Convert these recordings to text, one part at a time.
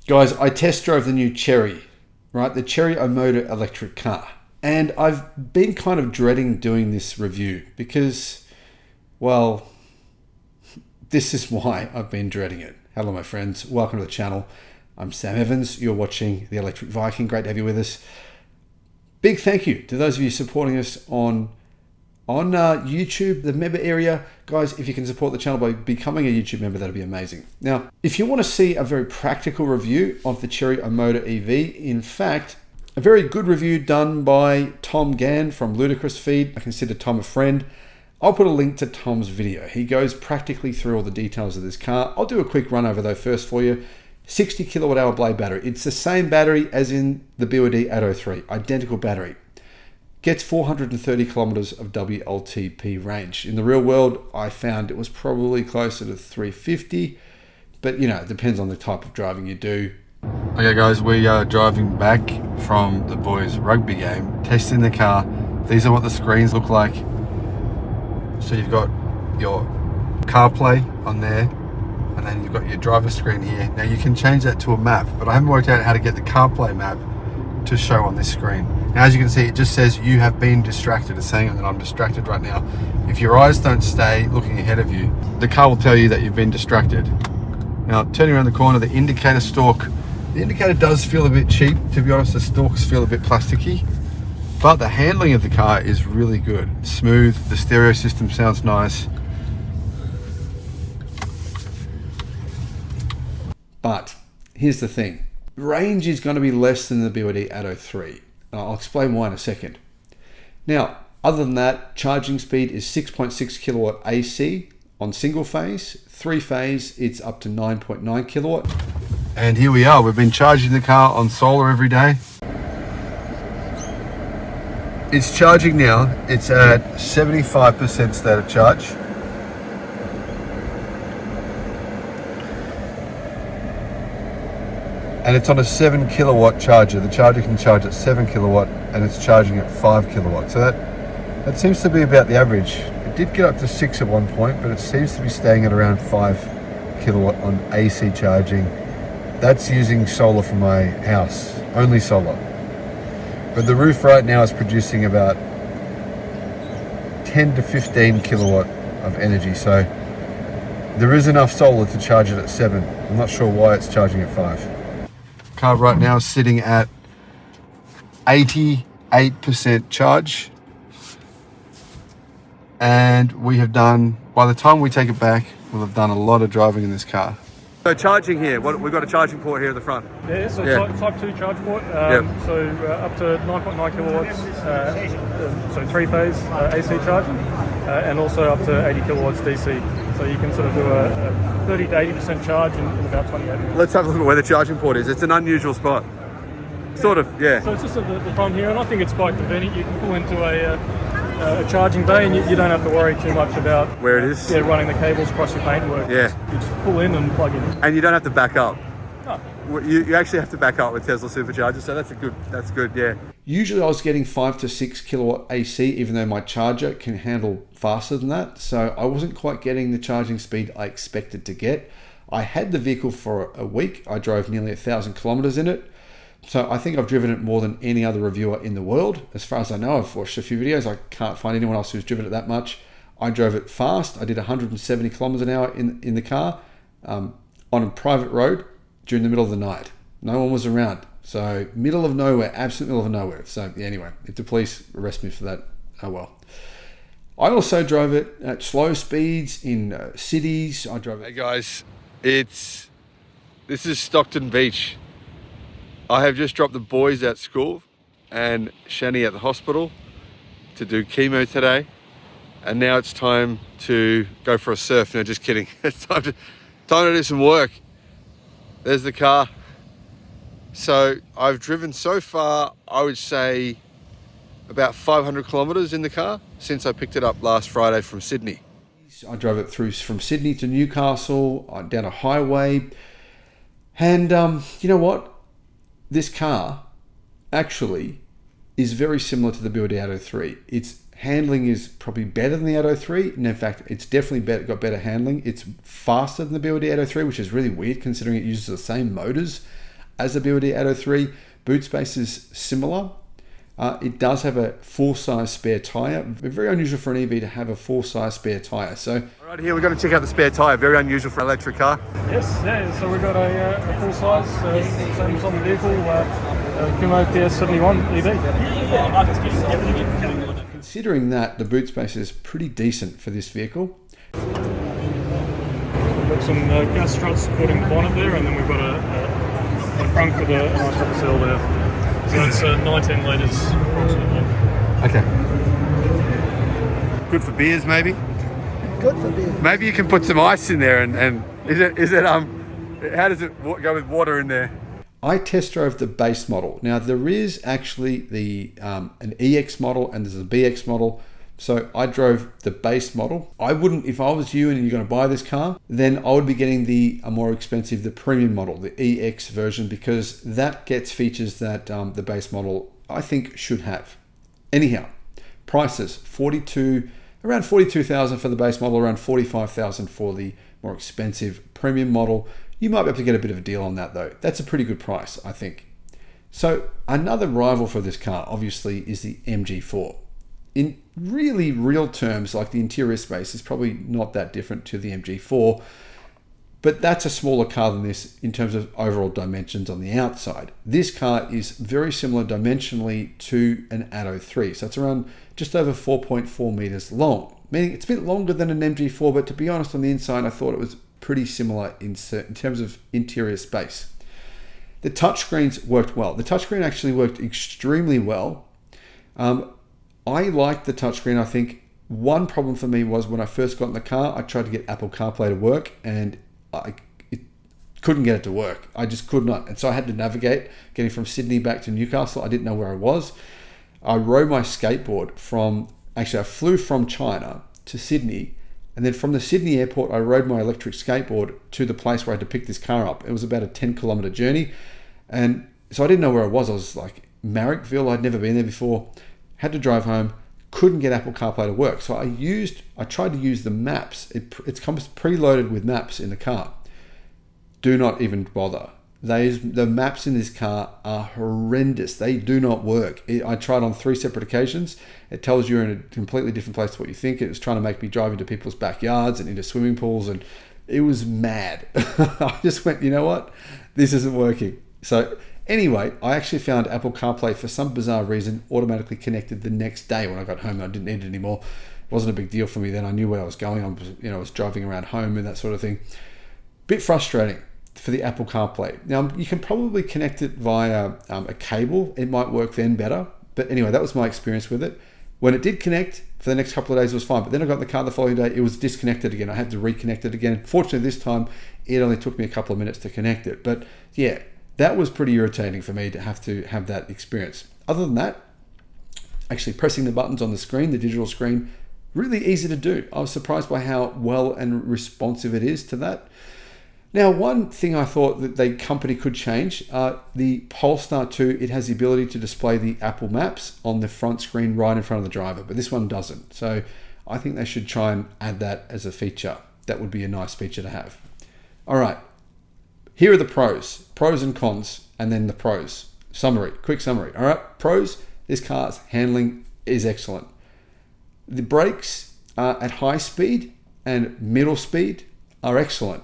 Guys, I test drove the new Chery, right? The Chery Omoda electric car. And I've been kind of dreading doing this review because, well, this is why I've been dreading it. Hello, my friends. Welcome to the channel. I'm Sam Evans. You're watching the Electric Viking. Great to have you with us. Big thank you to those of you supporting us on YouTube, the member area. Guys, if you can support the channel by becoming a YouTube member, that'd be amazing. Now, if you want to see a very practical review of the Chery Omoda EV, in fact, a very good review done by Tom Gann from Ludicrous Feed. I consider Tom a friend. I'll put a link to Tom's video. He goes practically through all the details of this car. I'll do a quick run over though first for you. 60 kilowatt hour blade battery. It's the same battery as in the BYD Atto 3, identical battery. Gets 430 kilometers of WLTP range. In the real world, I found it was probably closer to 350, but you know, it depends on the type of driving you do. Okay guys, we are driving back from the boys' rugby game, testing the car. These are what the screens look like. So you've got your CarPlay on there, and then you've got your driver screen here. Now you can change that to a map, but I haven't worked out how to get the CarPlay map to show on this screen. Now as you can see, it just says you have been distracted. It's saying that I'm distracted right now. If your eyes don't stay looking ahead of you, the car will tell you that you've been distracted. Now turning around the corner, the indicator stalk, the indicator does feel a bit cheap, to be honest. The stalks feel a bit plasticky, but the handling of the car is really good. It's smooth, the stereo system sounds nice. But here's the thing. Range is going to be less than the BYD Atto 3. I'll explain why in a second. Now, other than that, charging speed is 6.6 kilowatt AC on single phase. 3-phase, it's up to 9.9 kilowatt. And here we are. We've been charging the car on solar every day. It's charging now. It's at 75% state of charge. And it's on a 7 kilowatt charger. The charger can charge at 7 kilowatt and it's charging at 5 kilowatt. So that seems to be about the average. It did get up to 6 at one point, but it seems to be staying at around 5 kilowatt on AC charging. That's using solar from my house, only solar. But the roof right now is producing about 10 to 15 kilowatt of energy. So there is enough solar to charge it at 7. I'm not sure why it's charging at 5. Car right now is sitting at 88% charge, and we have done, by the time we take it back, we'll have done a lot of driving in this car. So charging here, we've got a charging port here at the front. Yeah, so type 2 charge port, so up to 9.9 kilowatts, so 3-phase AC charging, and also up to 80 kilowatts DC. So you can sort of do a 30 to 80% charge in about 28 minutes. Let's have a look at where the charging port is. It's an unusual spot. Sort of, yeah. So it's just at the front here, and I think it's quite convenient. You can pull into a charging bay, and you don't have to worry too much about where it is. Yeah, running the cables across your paintwork. Yeah. You just pull in and plug in. And you don't have to back up. No. You actually have to back up with Tesla superchargers, so that's good, yeah. Usually I was getting 5 to 6 kilowatt AC, even though my charger can handle faster than that. So I wasn't quite getting the charging speed I expected to get. I had the vehicle for a week. I drove nearly 1,000 kilometers in it. So I think I've driven it more than any other reviewer in the world. As far as I know, I've watched a few videos. I can't find anyone else who's driven it that much. I drove it fast. I did 170 kilometers an hour in the car on a private road during the middle of the night. No one was around. So middle of nowhere, absolute middle of nowhere. So yeah, anyway, if the police arrest me for that, oh well. I also drove it at slow speeds in cities. I drove it. Hey guys, this is Stockton Beach. I have just dropped the boys at school and Shanna at the hospital to do chemo today. And now it's time to go for a surf. No, just kidding. It's time to do some work. There's the car. So I've driven so far, I would say about 500 kilometers in the car since I picked it up last Friday from Sydney. I drove it through from Sydney to Newcastle, down a highway. And you know what? This car actually is very similar to the BYD Atto 3. Its handling is probably better than the Atto 3. And in fact, it's definitely got better handling. It's faster than the BYD Atto 3, which is really weird considering it uses the same motors. as the BYD Atto 3. Boot space is similar. It does have a full-size spare tyre. Very unusual for an EV to have a full-size spare tyre. So, all right, here we're going to check out the spare tyre. Very unusual for an electric car. Yes, yeah. So we've got a full size, same as on the vehicle, Kumo PS71 EV. Considering that, the boot space is pretty decent for this vehicle. We've got some gas struts supporting the bonnet there, and then we've got a frunk with a nice little sill there. So it's 19 litres approximately. Okay. Good for beers, maybe? Good for beers. Maybe you can put some ice in there, and is it how does it go with water in there? I test drove the base model. Now there is actually the an EX model and there's a BX model. So I drove the base model. I wouldn't, if I was you and you're going to buy this car, then I would be getting the more expensive, the premium model, the EX version, because that gets features that the base model I think should have. Anyhow, prices around 42,000 for the base model, around 45,000 for the more expensive premium model. You might be able to get a bit of a deal on that though. That's a pretty good price, I think. So another rival for this car, obviously, is the MG4. In really real terms, like the interior space is probably not that different to the MG4, but that's a smaller car than this in terms of overall dimensions on the outside. This car is very similar dimensionally to an Atto 3. So it's around just over 4.4 meters long, meaning it's a bit longer than an MG4, but to be honest, on the inside, I thought it was pretty similar in terms of interior space. The touchscreens worked well. The touchscreen actually worked extremely well. I liked the touchscreen. I think one problem for me was when I first got in the car, I tried to get Apple CarPlay to work and I couldn't get it to work. I just could not. And so I had to navigate getting from Sydney back to Newcastle. I didn't know where I was. I rode my skateboard I flew from China to Sydney. And then from the Sydney airport, I rode my electric skateboard to the place where I had to pick this car up. It was about a 10-kilometer journey. And so I didn't know where I was. I was like Marrickville. I'd never been there before. Had to drive home. Couldn't get Apple CarPlay to work. So I tried to use the maps. It comes preloaded with maps in the car. Do not even bother. The maps in this car are horrendous. They do not work. I tried on 3 separate occasions. It tells you you're in a completely different place to what you think. It was trying to make me drive into people's backyards and into swimming pools, and it was mad. I just went, you know what? This isn't working. So anyway, I actually found Apple CarPlay, for some bizarre reason, automatically connected the next day when I got home. I didn't need it anymore. It wasn't a big deal for me then. I knew where I was going. I was driving around home and that sort of thing. Bit frustrating for the Apple CarPlay. Now, you can probably connect it via a cable. It might work then better. But anyway, that was my experience with it. When it did connect, for the next couple of days, it was fine. But then I got in the car the following day, it was disconnected again. I had to reconnect it again. Fortunately, this time, it only took me a couple of minutes to connect it. But yeah, that was pretty irritating for me to have that experience. Other than that, actually pressing the buttons on the screen, the digital screen, really easy to do. I was surprised by how well and responsive it is to that. Now, one thing I thought that the company could change, the Polestar 2, it has the ability to display the Apple Maps on the front screen right in front of the driver, but this one doesn't. So I think they should try and add that as a feature. That would be a nice feature to have. All right, here are the pros and cons, and then the pros. Quick summary. All right, pros, this car's handling is excellent. The brakes at high speed and middle speed are excellent.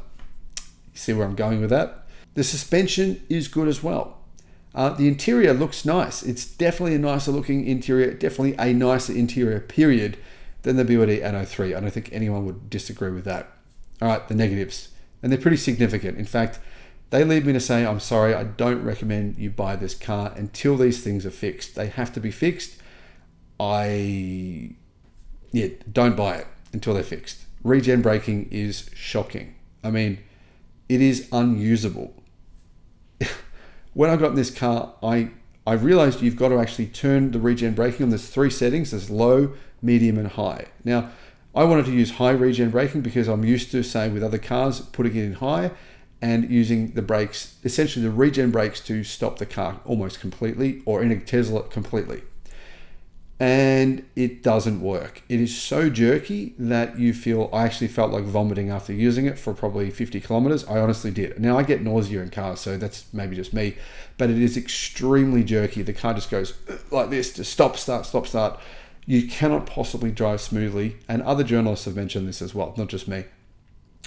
You see where I'm going with that? The suspension is good as well. The interior looks nice. It's definitely a nicer looking interior, definitely a nicer interior period than the BYD Atto 3. I don't think anyone would disagree with that. All right, the negatives. And they're pretty significant. In fact, they lead me to say, I'm sorry, I don't recommend you buy this car until these things are fixed. They have to be fixed. Don't buy it until they're fixed. Regen braking is shocking. I mean, it is unusable. When I got in this car, I realized you've got to actually turn the regen braking on. There's 3 settings. There's low, medium, and high. Now, I wanted to use high regen braking because I'm used to, say, with other cars, putting it in high and using the brakes, essentially the regen brakes, to stop the car almost completely, or in a Tesla completely. and it doesn't work. It is so jerky that I actually felt like vomiting after using it for probably 50 kilometers. I honestly did. Now I get nausea in cars, so that's maybe just me, but it is extremely jerky. The car just goes like this to stop, start, stop, start. You cannot possibly drive smoothly, and other journalists have mentioned this as well, not just me.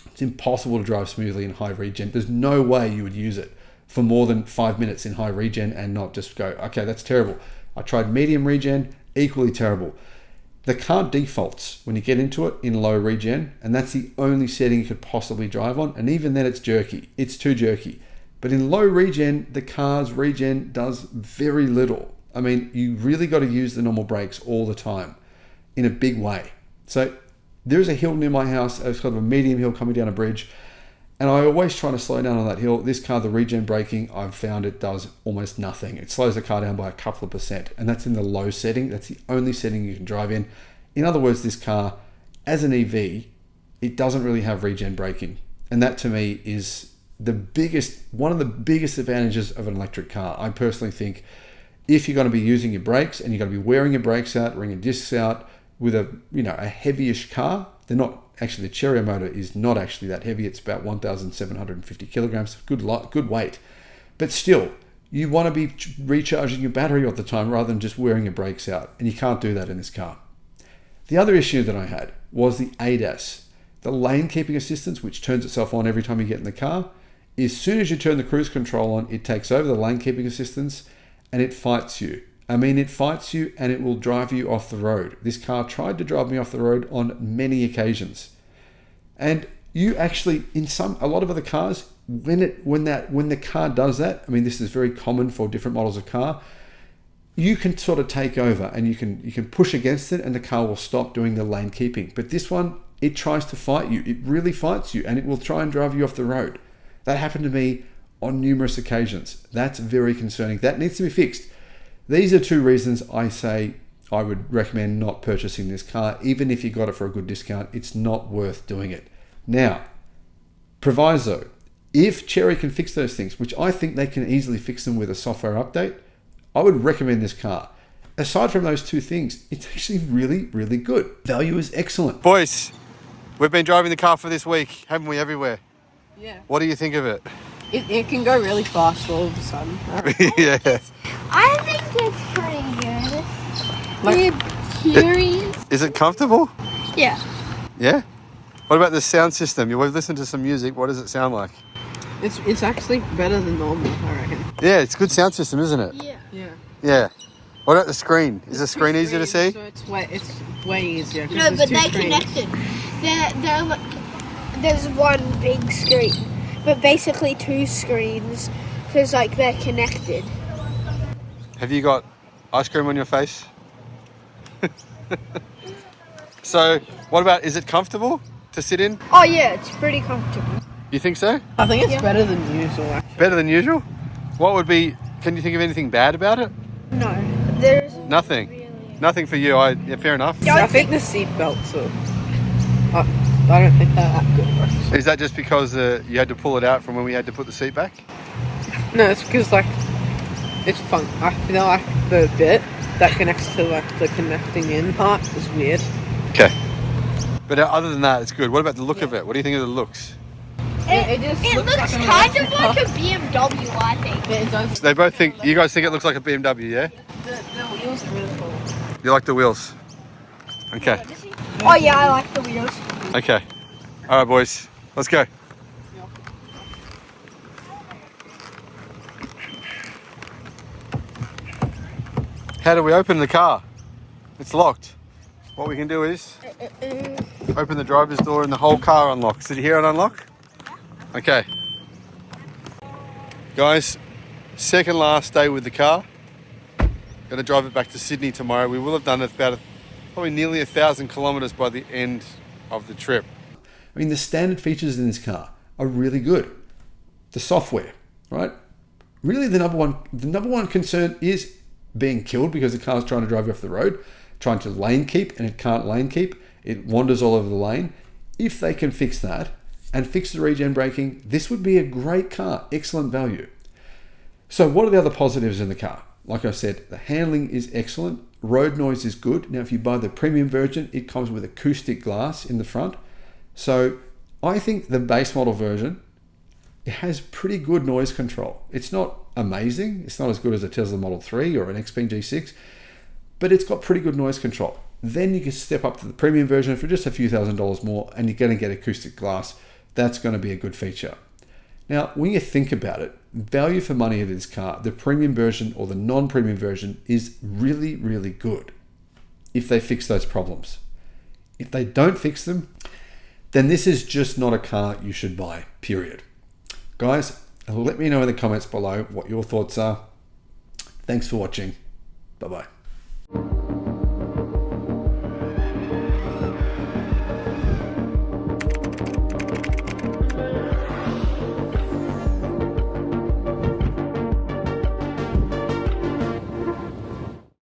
It's impossible to drive smoothly in high regen. There's no way you would use it for more than 5 minutes in high regen and not just go, okay, that's terrible. I tried medium regen, equally terrible. The car defaults when you get into it in low regen, and that's the only setting you could possibly drive on, and even then it's jerky. It's too jerky. But in low regen, the car's regen does very little. I mean, you really got to use the normal brakes all the time in a big way. So there's a hill near my house. It's kind of a medium hill coming down a bridge, and I always try to slow down on that hill. This car, the regen braking, I've found it does almost nothing. It slows the car down by a couple of percent, and that's in the low setting. That's the only setting you can drive in. In other words, this car, as an EV, it doesn't really have regen braking, and that to me is one of the biggest advantages of an electric car. I personally think if you're going to be using your brakes and you're going to be wearing your brakes out, wringing discs out with a heavyish car, they're not actually, the Chery Omoda is not actually that heavy. It's about 1,750 kilograms, good weight. But still, you want to be recharging your battery all the time rather than just wearing your brakes out, and you can't do that in this car. The other issue that I had was the ADAS, the lane keeping assistance, which turns itself on every time you get in the car. As soon as you turn the cruise control on, it takes over the lane keeping assistance and it fights you. I mean, it fights you and it will drive you off the road. This car tried to drive me off the road on many occasions. And you actually, a lot of other cars, when the car does that, I mean, this is very common for different models of car, you can sort of take over and you can push against it and the car will stop doing the lane keeping. But this one, it tries to fight you. It really fights you and it will try and drive you off the road. That happened to me on numerous occasions. That's very concerning. That needs to be fixed. These are two reasons I say I would recommend not purchasing this car. Even if you got it for a good discount, it's not worth doing it. Now, proviso, if Chery can fix those things, which I think they can easily fix them with a software update, I would recommend this car. Aside from those two things, it's actually really, really good. Value is excellent. Boys, we've been driving the car for this week, haven't we, everywhere? Yeah. What do you think of it? It can go really fast all of a sudden. Yeah. I think it's pretty good. Like, We're curious. Is it comfortable? Yeah. Yeah? What about the sound system? We've listened to some music. What does it sound like? it's actually better than normal, I reckon. Yeah, it's a good sound system, isn't it? Yeah. Yeah. Yeah. What about the screen? Is the screen easier to see? So it's way easier. 'cause No, there's but two they're screens. connected. There's one big screen, but basically two screens, because like they're connected. Have you got ice cream on your face? So, what about, is it comfortable to sit in? Oh yeah, it's pretty comfortable. You think so? I think it's Yeah. better than usual, actually. Better than usual? What would be, can you think of anything bad about it? No, there's Nothing. Really. Nothing for you. Yeah, fair enough. Yeah. I think the seat belts are... I don't think they're that good. Is that just because you had to pull it out from when we had to put the seat back? No, it's because, like, it's fun. I feel like the bit that connects to, like, the connecting in part is weird. Okay. But other than that, it's good. What about the look of it? What do you think of the looks? It just It looks looks like an kind of electric like car. a BMW, I think. It does. They both think, you guys think it looks like a BMW, yeah? The wheels are really cool. You like the wheels? Okay. Oh yeah, I like the wheels. Okay. All right, boys. Let's go. How do we open the car? It's locked. What we can do is open the driver's door and the whole car unlocks. Did you hear it unlock? Okay. Guys, second last day with the car. Going to drive it back to Sydney tomorrow. We will have done about probably nearly 1,000 kilometres by the end of the trip. I mean, the standard features in this car are really good. The software, right? Really, the number one concern is being killed because the car's trying to drive you off the road, trying to lane keep, and it can't lane keep. It wanders all over the lane. If they can fix that and fix the regen braking, this would be a great car, excellent value. So what are the other positives in the car? Like I said, the handling is excellent. Road noise is good. Now, if you buy the premium version, it comes with acoustic glass in the front. So I think the base model version, it has pretty good noise control. It's not amazing. It's not as good as a Tesla Model 3 or an XPeng G6, but it's got pretty good noise control. Then you can step up to the premium version for just a few $1,000s more, and you're going to get acoustic glass. That's going to be a good feature. Now, when you think about it, value for money of this car, the premium version or the non-premium version is really, really good if they fix those problems. If they don't fix them, then this is just not a car you should buy, period. Guys, let me know in the comments below what your thoughts are. Thanks for watching. Bye-bye.